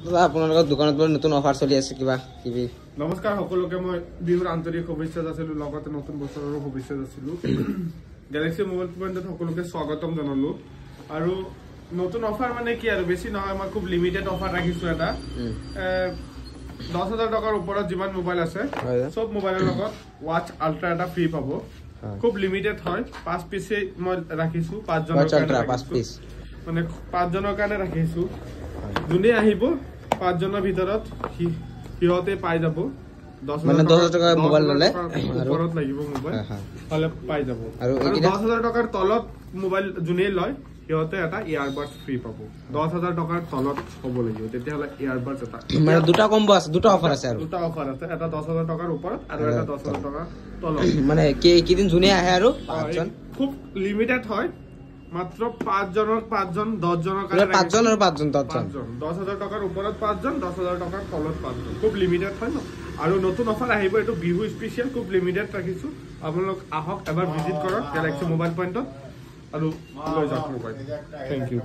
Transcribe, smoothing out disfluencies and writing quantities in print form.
আপোনালোকৰ দোকানত বাৰু নতুন অফাৰ চলি আছে কিবা কিবি নমস্কাৰ সকলোকে মই বিহুৰ আন্তৰিক শুভেচ্ছা যাচিলোঁ লগতে নতুন বছৰৰো শুভেচ্ছা যাচিলোঁ গেলেক্সি মোবাইল পইণ্টত সকলোকে স্বাগতম জনালোঁ আৰু নতুন অফাৰ মানে কি আৰু বেছি নহয় মই খুব লিমিটেড অফাৰ ৰাখিছোঁ এটা 10,000 টকাৰ ওপৰত যিমান মোবাইল আছে সব মোবাইলৰ লগত ওয়াচ আল্ট্ৰা এটা ফ্ৰী পাব খুব লিমিটেড হয় 5 পিস মই ৰাখিছোঁ 5 জনৰ কাৰণে 5 পিস মানে 5 জনৰ কাৰণে ৰাখিছোঁ যোনে আহিব 5 জনৰ ভিতৰত হিহতে পাই যাব 10,000 টকা মোবাইল ললে ওপৰত লাগিব মোবাইল হলে পাই যাব আৰু 10,000 টকাৰ তলত মোবাইল যোনে লয় হিহতে এটা ইয়াৰবাডছ ফ্ৰী পাব 10,000 টকাৰ তলত হ'ব লাগিব তেতিয়া হলে ইয়াৰবাডছ এটা মানে দুটা কম্বো আছে দুটা অফাৰ আছে আৰু দুটা অফাৰ আছে এটা 10,000 টকাৰ ওপৰত আৰু এটা 10,000 টকা তলত মানে কি দিন যোনে আহে আৰু 5 জন খুব লিমিটেড হয় মাত্ৰ 5 জনৰ 5 জন 10 জনৰ কাৰণে 5 জন আৰু 5 জন 10,000 টকাৰ ওপৰত 5 জন 10,000 টকাৰ তলত 5 জন খুব লিমিটেড হয় ন আৰু নতুন অফাৰ আহিব এটো বিহু স্পেশাল খুব লিমিটেড ৰাখিছো আপোনালোক আহক এবাৰ ভিজিট কৰক গেলেক্সি মোবাইল পইণ্টত আৰু লৈ যাওক মোবাইল থ্যাংক ইউ